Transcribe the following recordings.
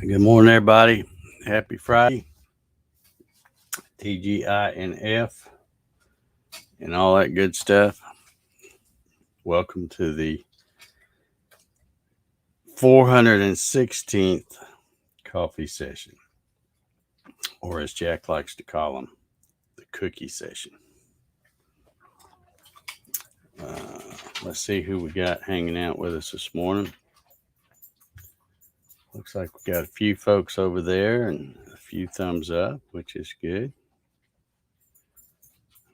Good morning, everybody. Happy Friday, TGINF, and all that good stuff. Welcome to the 416th coffee session, or as Jack likes to call them, the cookie session. Let's see who we got hanging out with us this morning. Looks like we got a few folks over there and a few thumbs up, which is good.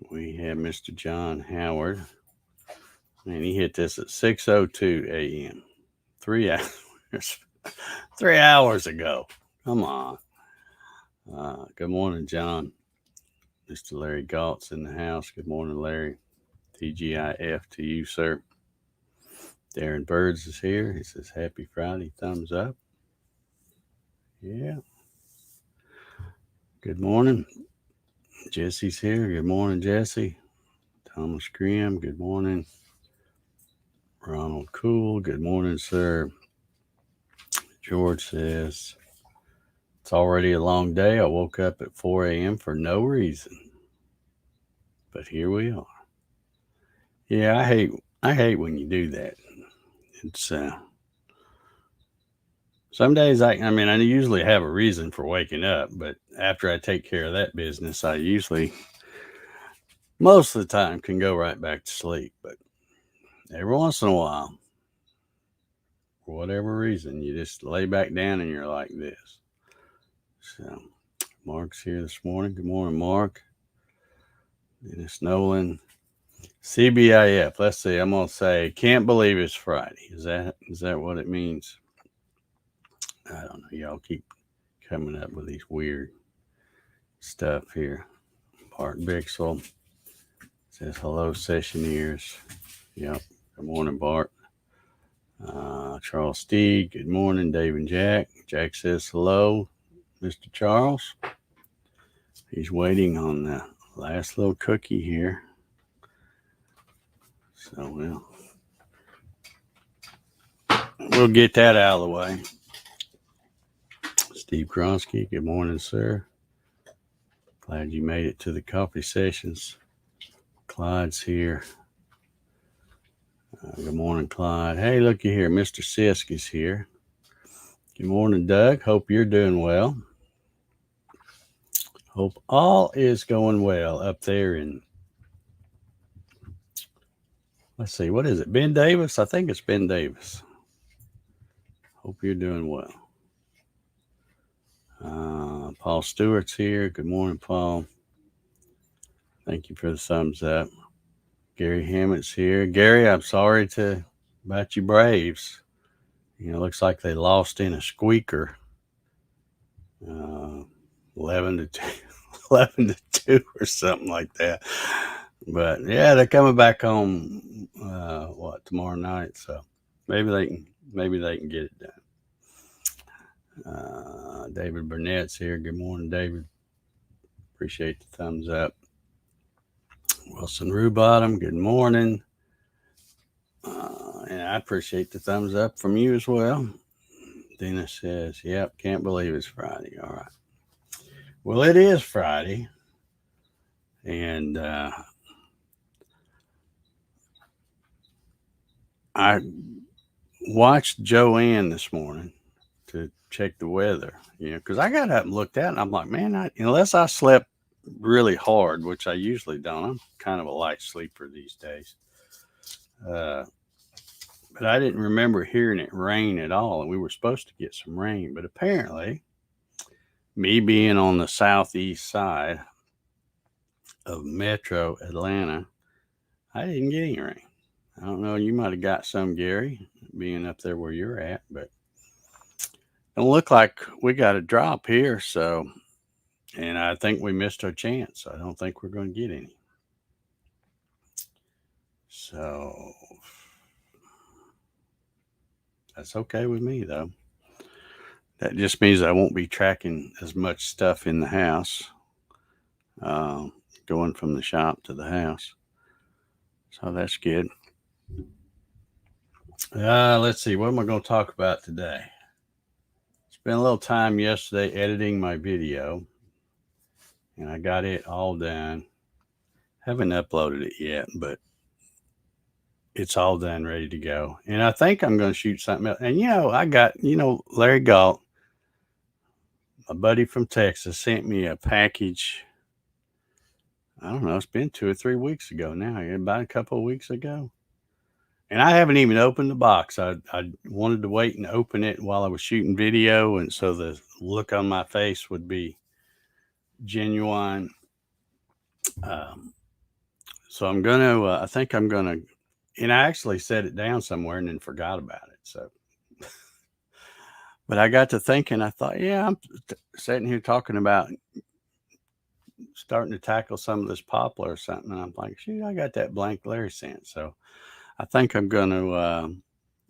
We have Mr. John Howard, and he hit this at 6:02 a.m. 3 hours, 3 hours ago. Come on. Good morning, John. Mr. Larry Galt's in the house. Good morning, Larry. TGIF to you, sir. Darren Birds is here. He says, Happy Friday. Thumbs up. Yeah. Good morning. Jesse's here. Good morning, Jesse. Thomas Graham. Good morning. Ronald Cool. Good morning, sir. George says, It's already a long day. I woke up at 4 a.m. for no reason. But here we are. Yeah, I hate when you do that. It's some days I usually have a reason for waking up, but after I take care of that business, I usually most of the time can go right back to sleep. But every once in a while, for whatever reason, you just lay back down and you're like this. So Mark's here this morning. Good morning, Mark. Dennis Nolan. CBIF. Let's see. I'm gonna say can't believe it's Friday. Is that what it means? I don't know. Y'all keep coming up with these weird stuff here. Bart Bixel says hello, sessioneers. Yep. Good morning, Bart. Charles Steed. Good morning, Dave and Jack. Jack says hello, Mr. Charles. He's waiting on the last little cookie here. So we'll get that out of the way. Steve Kronsky, good morning, sir. Glad you made it to the coffee sessions. Clyde's here. Good morning, Clyde. Hey, looky here. Mr. Sisk is here. Good morning, Doug. Hope you're doing well. Hope all is going well up there in, let's see, what is it? Ben Davis? I think it's Ben Davis. Hope you're doing well. Paul Stewart's here. Good morning, Paul. Thank you for the thumbs up. Gary Hammett's here. Gary, I'm sorry about you Braves. Looks like they lost in a squeaker. 11-2, 11-2 or something like that. But yeah, they're coming back home. Tomorrow night? So maybe they can get it done. David Burnett's here. Good morning, David. Appreciate the thumbs up. Wilson Rubottom, good morning. And I appreciate the thumbs up from you as well. Dennis says, yep, can't believe it's Friday. All right. Well, it is Friday. And I watched Joanne this morning to check the weather, because I got up and looked at it and I'm like, man, unless I slept really hard, which I usually don't. I'm kind of a light sleeper these days. But I didn't remember hearing it rain at all. And we were supposed to get some rain, but apparently me being on the southeast side of Metro Atlanta, I didn't get any rain. I don't know. You might have got some, Gary, being up there where you're at, but don't look like we got a drop here. So, and I think we missed our chance. I don't think we're going to get any. So that's okay with me, though. That just means I won't be tracking as much stuff in the house, going from the shop to the house. So that's good. Let's see. What am I going to talk about today? spent a little time yesterday editing my video, and I got it all done. Haven't uploaded it yet, but it's all done, ready to go. And I think I'm going to shoot something else. And I got Larry Galt, a buddy from Texas, sent me a package. I don't know, it's been 2 or 3 weeks ago now, about a couple of weeks ago. And I haven't even opened the box. I wanted to wait and open it while I was shooting video, and so the look on my face would be genuine. So I'm gonna. I think I'm gonna. And I actually set it down somewhere and then forgot about it. So, but I got to thinking. I thought, yeah, I'm sitting here talking about starting to tackle some of this poplar or something, and I'm like, shoot, I got that blank Larry sent. So I think I'm going to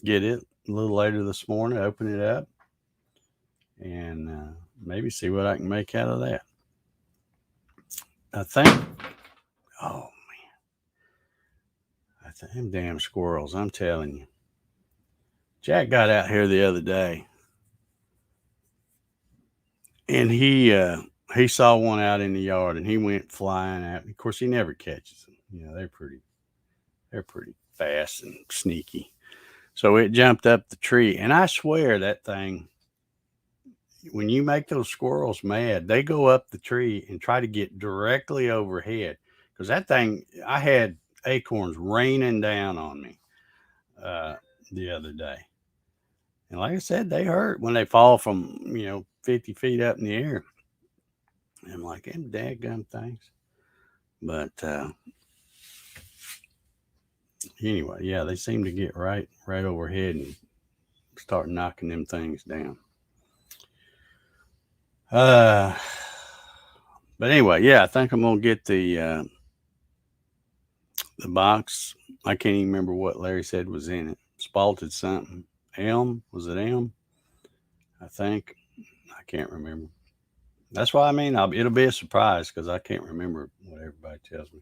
get it a little later this morning, open it up, and maybe see what I can make out of that. I think, oh man, them damn squirrels, I'm telling you. Jack got out here the other day, and he saw one out in the yard, and he went flying out. Of course, he never catches them. They're pretty fast and sneaky. So it jumped up the tree, and I swear that thing, when you make those squirrels mad, they go up the tree and try to get directly overhead. Because that thing, I had acorns raining down on me the other day. And like I said, they hurt when they fall from, 50 feet up in the air. And I'm like, them dadgum things. But anyway, yeah, they seem to get right overhead and start knocking them things down. But anyway, yeah, I think I'm gonna get the box. I can't even remember what Larry said was in it. Spalted something. Elm? Was it elm? I think. I can't remember. That's why it'll be a surprise because I can't remember what everybody tells me.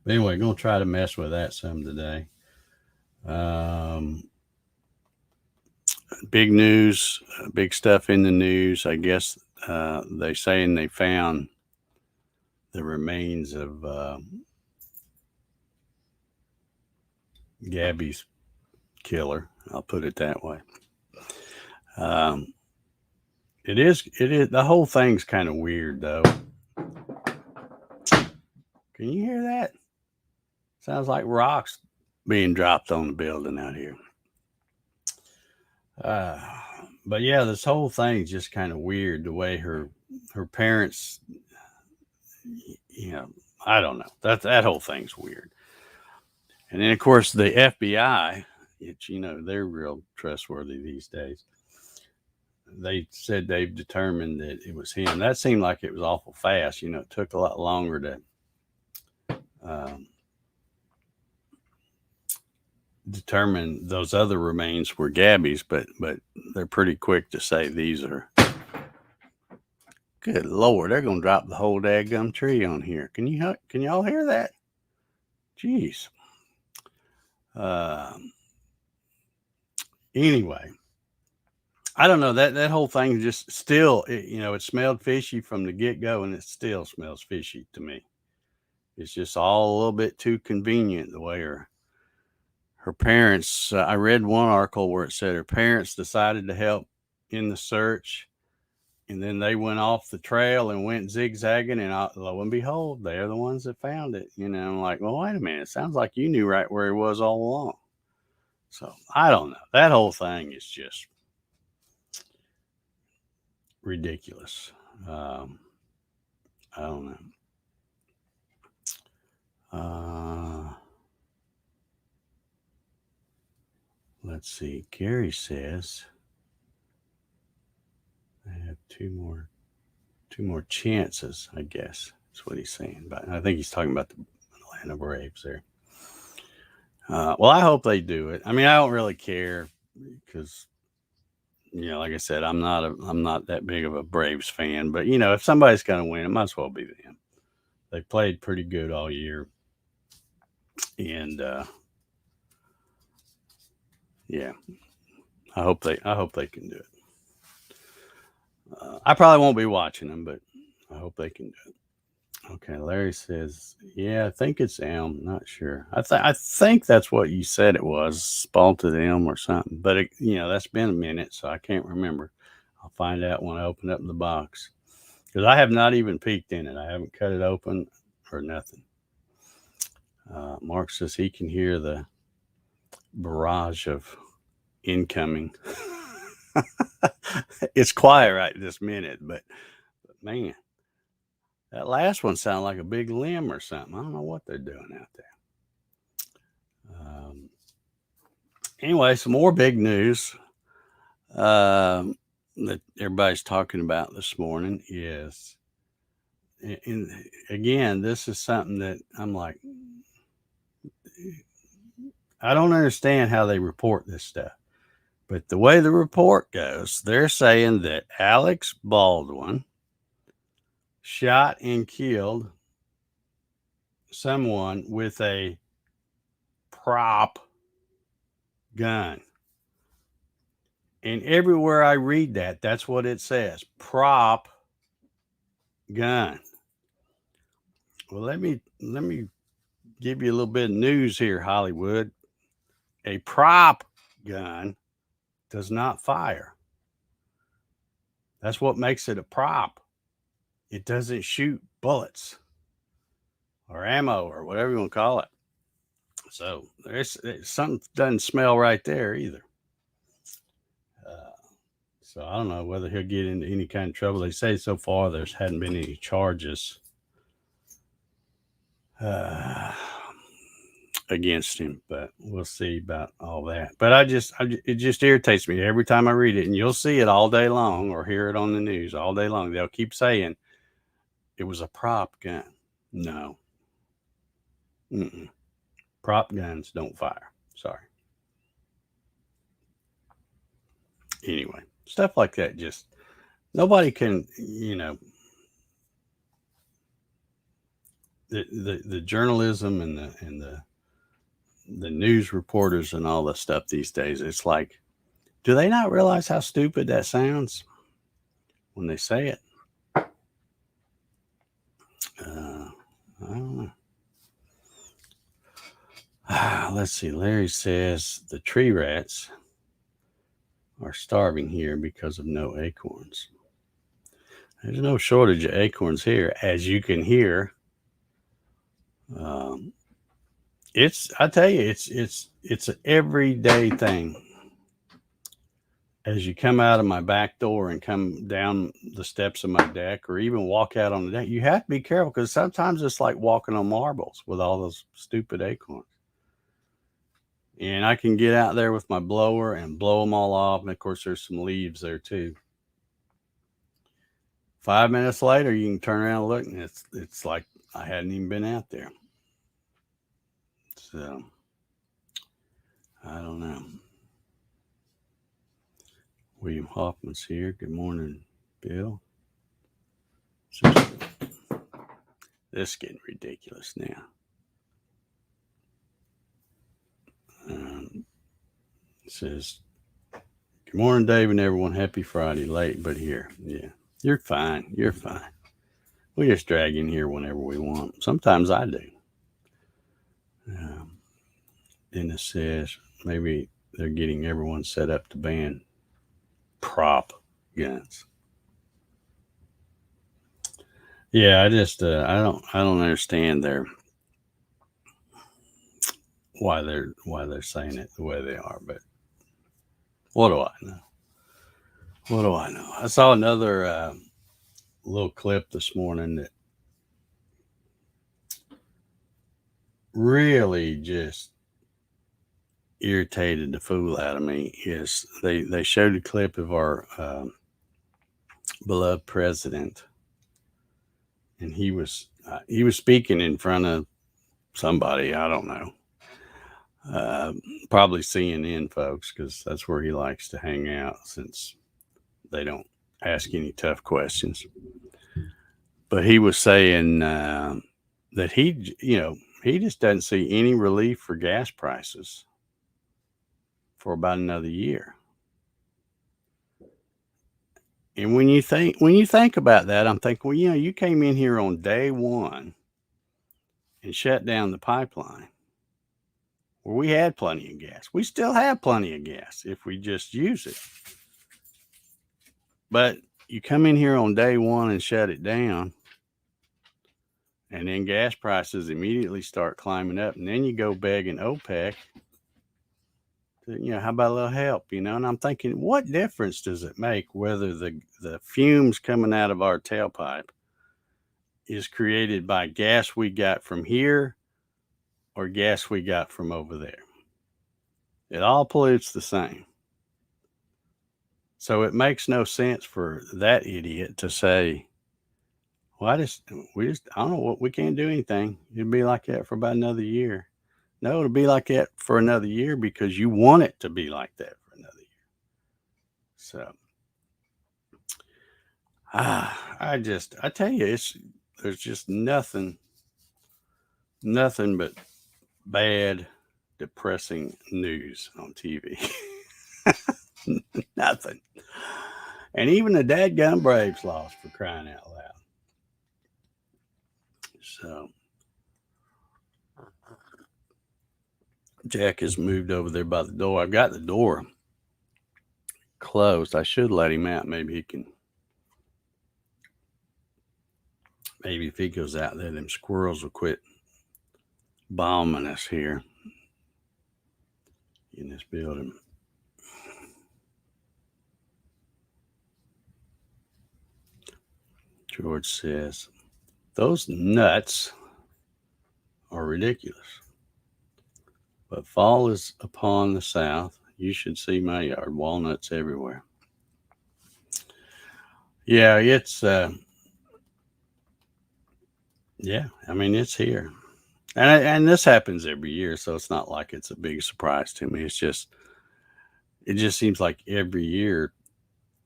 But anyway, gonna try to mess with that some today. Big news, big stuff in the news. I guess they're saying they found the remains of Gabby's killer. I'll put it that way. It is. The whole thing's kind of weird, though. Can you hear that? Sounds like rocks being dropped on the building out here. But yeah, this whole thing's just kind of weird. The way her parents, I don't know. That whole thing's weird. And then of course the FBI, which they're real trustworthy these days. They said they've determined that it was him. That seemed like it was awful fast. It took a lot longer to determine those other remains were Gabby's, but they're pretty quick to say these are. Good Lord, they're gonna drop the whole daggum tree on here. Can y'all hear that? Jeez. Anyway, I don't know, that whole thing just still, it smelled fishy from the get-go, and it still smells fishy to me. It's just all a little bit too convenient the way her parents, I read one article where it said her parents decided to help in the search, and then they went off the trail and went zigzagging, and lo and behold, they're the ones that found it. I'm like, well, wait a minute. It sounds like you knew right where he was all along. So I don't know. That whole thing is just ridiculous. I don't know. Let's see. Gary says I have two more chances, I guess. That's what he's saying. But I think he's talking about the Atlanta Braves there. Well, I hope they do it. I don't really care because, like I said, I'm not that big of a Braves fan. But if somebody's going to win, it might as well be them. They played pretty good all year, and yeah, I hope they can do it. I probably won't be watching them, but I hope they can do it. Okay, Larry says, "Yeah, I think it's elm. Not sure. I think that's what you said it was, spalted elm or something. But that's been a minute, so I can't remember. I'll find out when I open up the box because I have not even peeked in it. I haven't cut it open or nothing." Mark says he can hear the barrage of incoming. It's quiet right this minute, but man, that last one sounded like a big limb or something. I don't know what they're doing out there. Anyway, some more big news that everybody's talking about this morning is, and again, this is something that I'm like, I don't understand how they report this stuff. But the way the report goes, they're saying that Alex Baldwin shot and killed someone with a prop gun. And everywhere I read that, that's what it says, prop gun. Well, let me give you a little bit of news here, Hollywood. A prop gun does not fire. That's what makes it a prop. It doesn't shoot bullets or ammo or whatever you want to call it. So there's something doesn't smell right there either. So I don't know whether he'll get into any kind of trouble. They say so far there hadn't been any charges against him, but we'll see about all that. But it just irritates me every time I read it, and you'll see it all day long or hear it on the news all day long. They'll keep saying it was a prop gun. No. Mm-mm. Prop guns don't fire. Sorry. Anyway, stuff like that, just nobody can, the journalism and the news reporters and all the stuff these days. It's like, do they not realize how stupid that sounds when they say it? I don't know. Let's see. Larry says the tree rats are starving here because of no acorns. There's no shortage of acorns here, as you can hear. I tell you, it's an everyday thing. As you come out of my back door and come down the steps of my deck, or even walk out on the deck, you have to be careful because sometimes it's like walking on marbles with all those stupid acorns. And I can get out there with my blower and blow them all off. And of course, there's some leaves there too. 5 minutes later, you can turn around and look, and it's like I hadn't even been out there. So I don't know. William Hoffman's here. Good morning, Bill. This is getting ridiculous now. It says, "Good morning, Dave and everyone. Happy Friday. Late, but here." Yeah, you're fine. You're fine. We just drag in here whenever we want. Sometimes I do. Dennis says maybe they're getting everyone set up to ban prop guns. Yeah, I just I don't understand why they're saying it the way they are. But what do I know? What do I know? I saw another little clip this morning that really just irritated the fool out of me. Is they showed a clip of our beloved president, and he was speaking in front of somebody, I don't know, probably CNN folks, because that's where he likes to hang out since they don't ask any tough questions. But he was saying that he just doesn't see any relief for gas prices for about another year. And when you think about that, I'm thinking, well, you came in here on day one and shut down the pipeline where we had plenty of gas. We still have plenty of gas if we just use it. But you come in here on day one and shut it down, and then gas prices immediately start climbing up, and then you go begging OPEC to, how about a little help, And I'm thinking, what difference does it make whether the fumes coming out of our tailpipe is created by gas we got from here or gas we got from over there? It all pollutes the same. So it makes no sense for that idiot to say, well, I don't know what, we can't do anything. It'll be like that for about another year. No, it'll be like that for another year because you want it to be like that for another year. So, I tell you, there's just nothing but bad, depressing news on TV. Nothing. And even the dadgum Braves lost, for crying out loud. So Jack has moved over there by the door. I've got the door closed. I should let him out. Maybe if he goes out there, them squirrels will quit bombing us here in this building. George says, those nuts are ridiculous. But fall is upon the south. You should see my yard. Walnuts everywhere. Yeah, it's it's here. And this happens every year, so it's not like it's a big surprise to me. It just seems like every year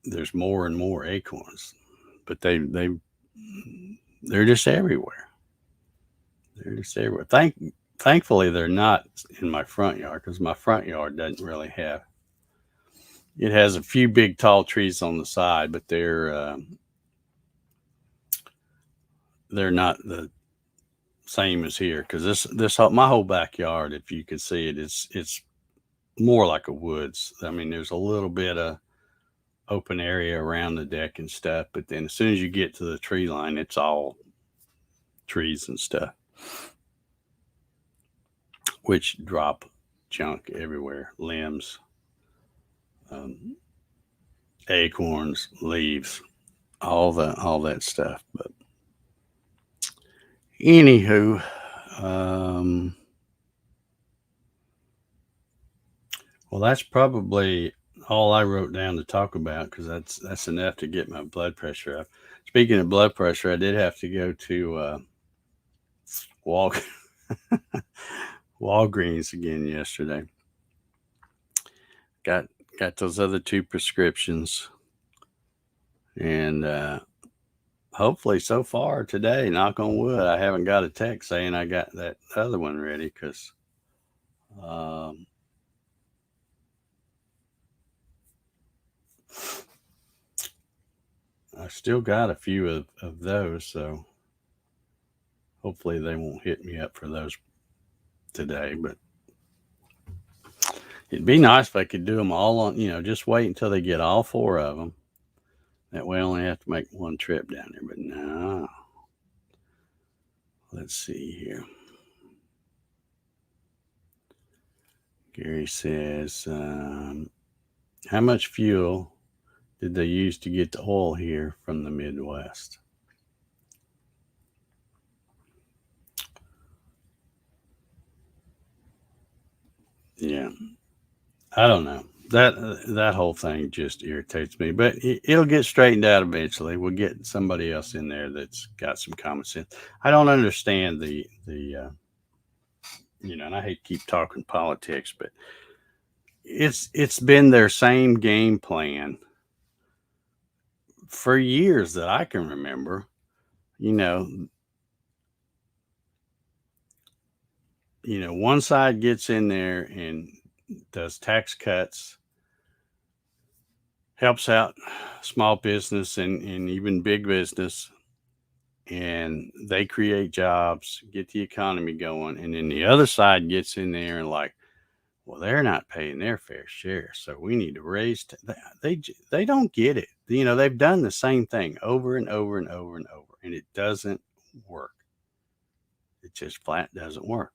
there's more and more acorns, but they're just everywhere. They're just everywhere. Thankfully, they're not in my front yard because my front yard doesn't really have. It has a few big tall trees on the side, but they're not the same as here because my whole backyard, if you can see it, it's more like a woods. I mean, there's a little bit of open area around the deck and stuff, but then as soon as you get to the tree line, it's all trees and stuff, which drop junk everywhere, limbs, acorns, leaves, all that stuff. But anywho, well, that's probably all I wrote down to talk about because that's enough to get my blood pressure up. Speaking of blood pressure, I did have to go to Walgreens again yesterday. Got those other 2 prescriptions, and hopefully so far today, knock on wood, I haven't got a text saying I got that other one ready because I still got a few of those, so hopefully they won't hit me up for those today. But it'd be nice if I could do them all on, just wait until they get all 4 of them. That way I only have to make one trip down there. But no. Let's see here. Gary says, how much fuel did they use to get the oil here from the Midwest? Yeah, I don't know. That whole thing just irritates me, but it'll get straightened out eventually. We'll get somebody else in there that's got some common sense. I don't understand the and I hate to keep talking politics, but it's been their same game plan for years that I can remember. One side gets in there and does tax cuts helps out small business and even big business, and they create jobs, get the economy going, and then the other side gets in there and like, well, they're not paying their fair share, so we need to raise. They don't get it. They've done the same thing over and over and over and over, and it doesn't work. It just flat doesn't work.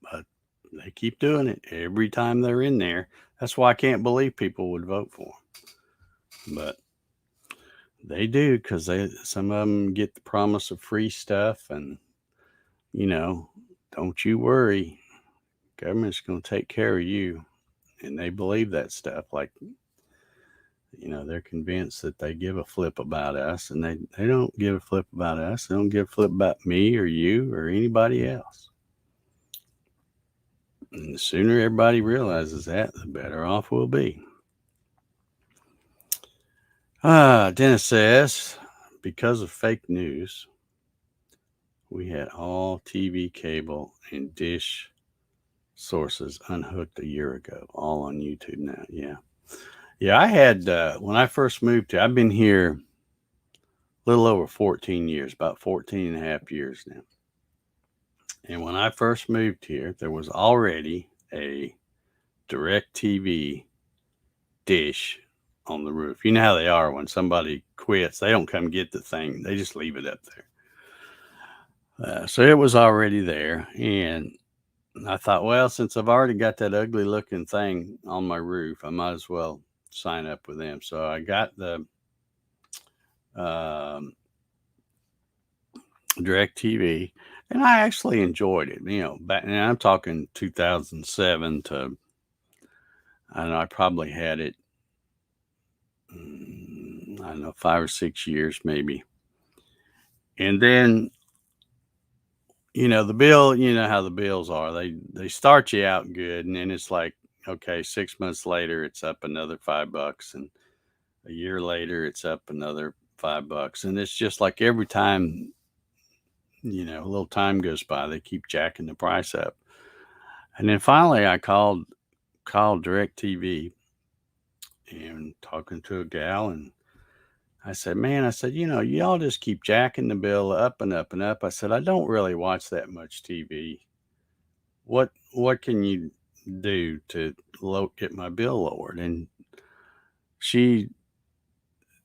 But they keep doing it every time they're in there. That's why I can't believe people would vote for them. But they do, because some of them get the promise of free stuff, and you know, don't you worry, government's going to take care of you, and they believe that stuff. Like, they're convinced that they give a flip about us, and they don't give a flip about us. They don't give a flip about me or you or anybody else. And the sooner everybody realizes that, the better off we'll be. Dennis says, because of fake news, we had all TV, cable, and dish sources unhooked a year ago, all on YouTube now. Yeah. Yeah, I had, when I first moved here, I've been here a little over 14 years, about 14 and a half years now. And when I first moved here, there was already a DirecTV dish on the roof. You know how they are when somebody quits, they don't come get the thing, they just leave it up there. So it was already there. And I thought, well, since I've already got that ugly looking thing on my roof, I might as well sign up with them. So I got the DirecTV, and I actually enjoyed it. Back, and I'm talking 2007 to, I don't know, I probably had it, I don't know, 5 or 6 years maybe. And then, the bill, how the bills are. They start you out good, and then it's like, okay, 6 months later, it's up another $5, and a year later, it's up another $5, and it's just like every time, a little time goes by, they keep jacking the price up. And then finally, I called DirecTV and talking to a gal, and I said, man, y'all just keep jacking the bill up and up and up. I said, I don't really watch that much TV. What can you do to get my bill lowered? And she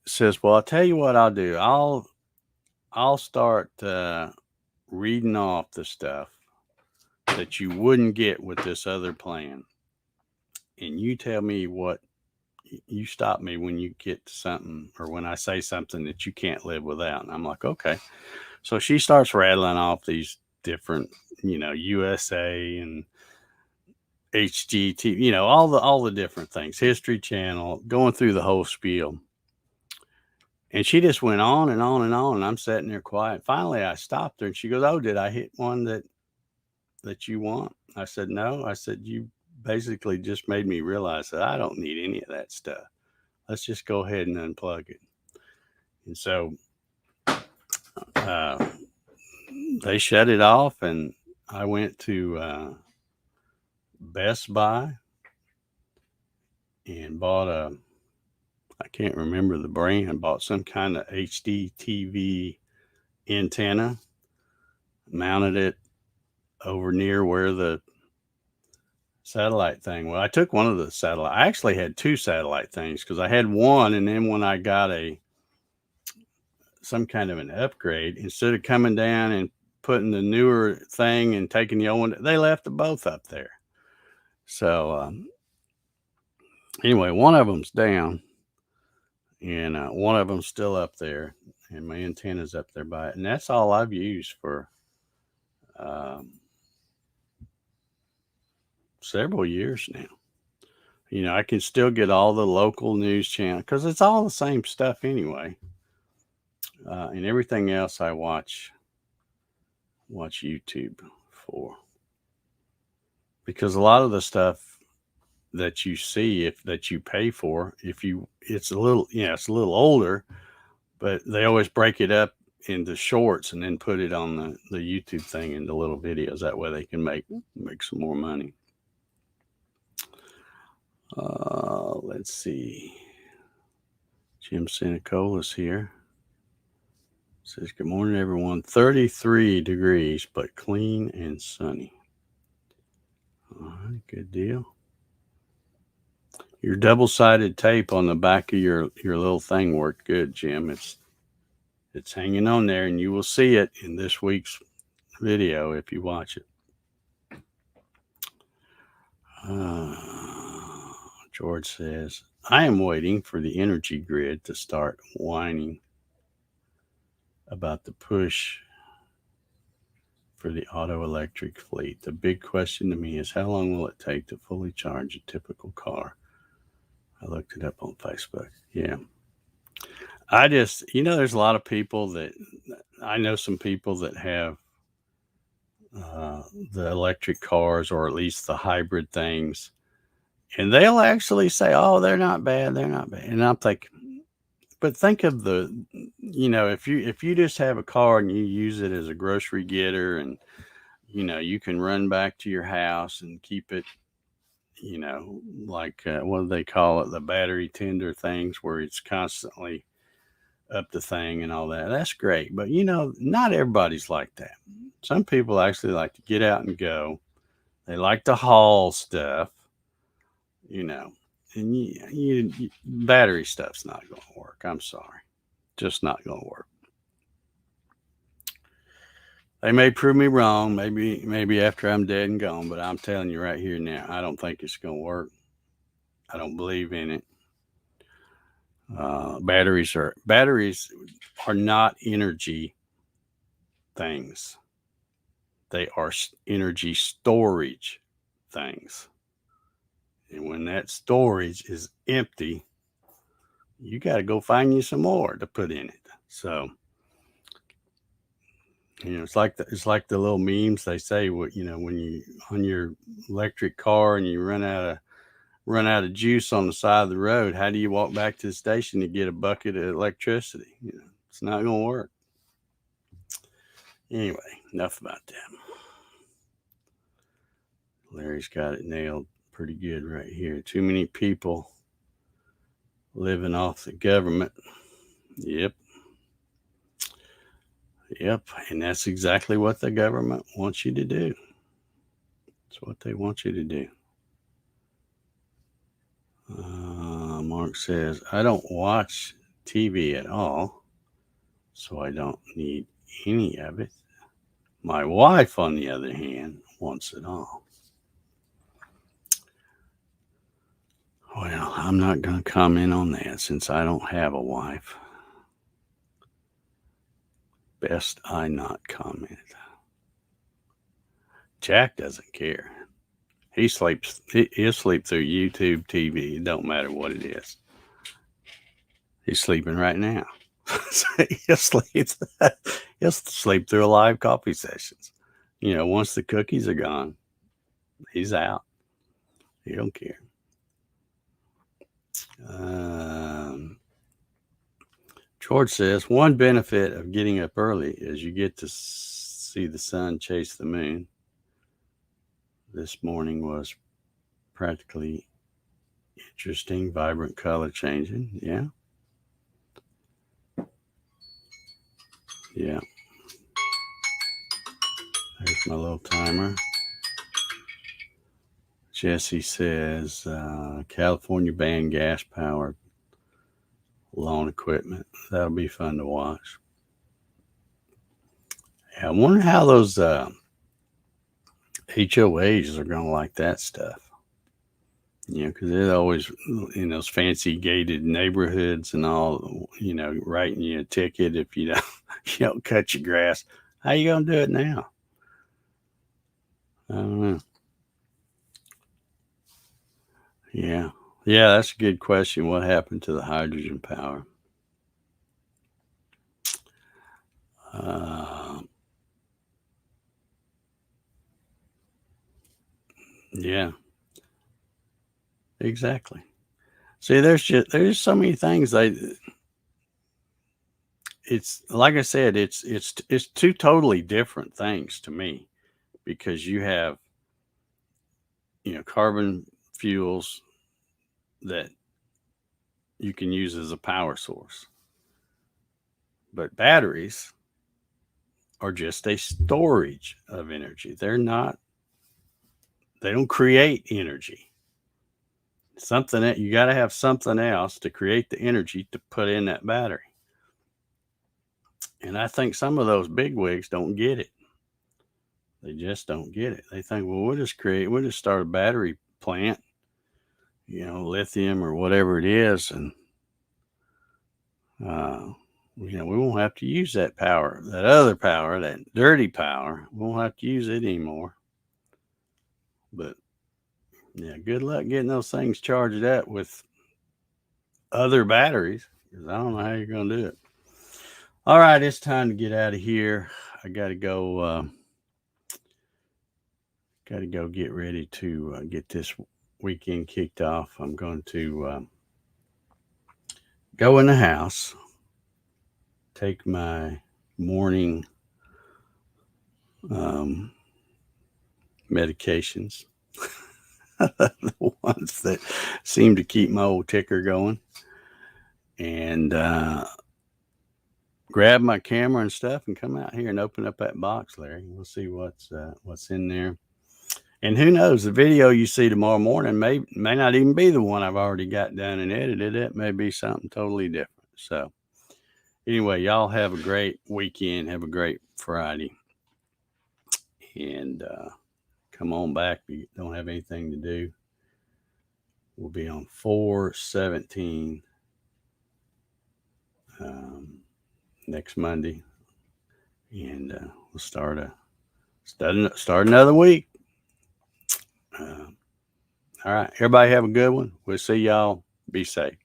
says, well, I'll tell you what I'll do. I'll start reading off the stuff that you wouldn't get with this other plan. And you tell me you stop me when you get to something, or when I say something that you can't live without. And I'm like, okay. So she starts rattling off these different, USA and HGTV, all the different things, History Channel, going through the whole spiel. And she just went on and on and on, and I'm sitting there quiet. Finally, I stopped her, and she goes, oh, did I hit one that you want? I said, no. I said, you basically just made me realize that I don't need any of that stuff. Let's just go ahead and unplug it. And so they shut it off, and I went to Best Buy and bought I can't remember the brand, bought some kind of HD TV antenna, mounted it over near where the satellite thing. Well, I took one of the satellite. I actually had two satellite things, because I had one, and then when I got some kind of an upgrade, instead of coming down and putting the newer thing and taking the old one, they left them both up there. So anyway, one of them's down, and one of them's still up there, and my antenna's up there by it, and that's all I've used for several years now. I can still get all the local news channel, because it's all the same stuff anyway. And everything else I watch YouTube for, because a lot of the stuff that you see, that you pay for, it's a little older, but they always break it up into shorts and then put it on the YouTube thing into little videos. That way they can make some more money. Let's see. Jim Sinicola here. Says, good morning, everyone. 33 degrees, but clean and sunny. All right, good deal. Your double-sided tape on the back of your little thing worked good, Jim. It's hanging on there, and you will see it in this week's video if you watch it. George says, I am waiting for the energy grid to start whining about the push for the auto electric fleet. The big question to me is, how long will it take to fully charge a typical car? I looked it up on Facebook. Yeah. I just, there's a lot of people that I know some people that have the electric cars, or at least the hybrid things, and they'll actually say, oh, they're not bad. They're not bad. And I'm thinking, but think of if you just have a car and you use it as a grocery getter, and, you can run back to your house and keep it, like, what do they call it? The battery tender things, where it's constantly up the thing and all that. That's great. But, not everybody's like that. Some people actually like to get out and go. They like to haul stuff, and battery stuff's not going to work. I'm sorry. Just not going to work. They may prove me wrong, maybe after I'm dead and gone, but I'm telling you right here now, I don't think it's going to work. I don't believe in it. Batteries are not energy things. They are energy storage things. And when that storage is empty, you got to go find you some more to put in it. So, it's like the little memes they say, when you on your electric car and you run out of juice on the side of the road, how do you walk back to the station to get a bucket of electricity? It's not going to work. Anyway, enough about that. Larry's got it nailed pretty good right here. Too many people living off the government. Yep. And that's exactly what the government wants you to do. That's what they want you to do. Mark says, I don't watch TV at all, so I don't need any of it. My wife, on the other hand, wants it all. Well, I'm not going to comment on that since I don't have a wife. Best I not comment. Jack doesn't care. He sleeps. He'll sleep through YouTube TV. It don't matter what it is. He's sleeping right now. He'll sleep through a live coffee sessions. Once the cookies are gone, he's out. He don't care. George says, one benefit of getting up early is you get to see the sun chase the moon. This morning was practically interesting, vibrant color changing. Yeah. Yeah. There's my little timer. Jesse says, California banned gas-powered lawn equipment. That'll be fun to watch. Yeah, I wonder how those HOAs are going to like that stuff. Because they're always in those fancy gated neighborhoods and all, writing you a ticket if you don't cut your grass. How you going to do it now? I don't know. Yeah, that's a good question. What happened to the hydrogen power? Yeah, exactly. See, there's so many things. It's like I said, it's two totally different things to me, because you have carbon fuels that you can use as a power source. But batteries are just a storage of energy. They don't create energy. Something that you got to have something else to create the energy to put in that battery. And I think some of those bigwigs don't get it. They just don't get it. They think, well, we'll just start a battery plant, lithium or whatever it is, and we won't have to use that power, that other power, that dirty power. We won't have to use it anymore. But yeah, good luck getting those things charged up with other batteries, because I don't know how you're going to do it. All right, it's time to get out of here. I got to go. Got to go get ready to get this weekend kicked off. I'm going to go in the house, take my morning medications, the ones that seem to keep my old ticker going, and grab my camera and stuff and come out here and open up that box, Larry. We'll see what's in there. And who knows, the video you see tomorrow morning may not even be the one I've already got done and edited. It may be something totally different. So anyway, y'all have a great weekend. Have a great Friday. And come on back if you don't have anything to do. We'll be on 4/17 next Monday. And we'll start another week. All right. Everybody have a good one. We'll see y'all. Be safe.